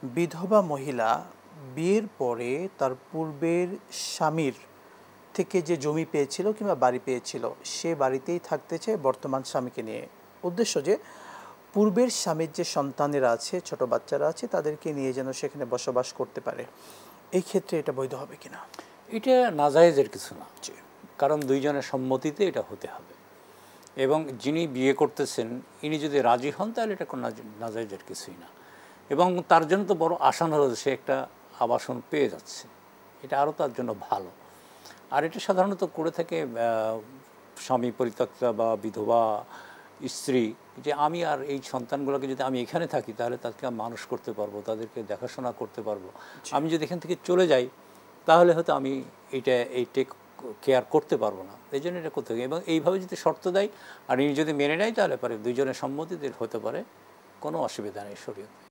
বিধবা মহিলা বিয়ের পরে তার পূর্বের স্বামীর থেকে যে জমি পেয়েছিল কিংবা বাড়ি পেয়েছিল সে বাড়িতেই থাকতে চায় বর্তমান স্বামীকে নিয়ে। উদ্দেশ্য যে পূর্বের স্বামীর যে সন্তানেরা আছে, ছোট বাচ্চারা আছে, তাদেরকে নিয়ে যেন সেখানে বসবাস করতে পারে। এই ক্ষেত্রে এটা বৈধ হবে কিনা? এটা নাজায়েজের কিছু না, কারণ দুইজনের সম্মতিতে এটা হতে হবে এবং যিনি বিয়ে করতেছেন ইনি যদি রাজি হন তাহলে এটা কোনো নাজায়েজের কিছুই না। এবং তার জন্য তো বড় আশান হলো সে একটা আবাসন পেয়ে যাচ্ছে, এটা আরও তার জন্য ভালো। আর এটা সাধারণত করে থাকে স্বামী পরিত্যক্তা বা বিধবা স্ত্রী, যে আমি আর এই সন্তানগুলোকে যদি আমি এখানে থাকি তাহলে তাদেরকে মানুষ করতে পারবো, তাদেরকে দেখাশোনা করতে পারবো। আমি যদি এখান থেকে চলে যাই তাহলে হয়তো আমি এই টেক কেয়ার করতে পারবো না, এই জন্য এটা করতে হবে। এবং এইভাবে যদি শর্ত দেয় আর ইনি যদি মেনে নেয় তাহলে পারে দুইজনের সম্মতিতে হতে পারে, কোনো অসুবিধা নেই শরীয়তে।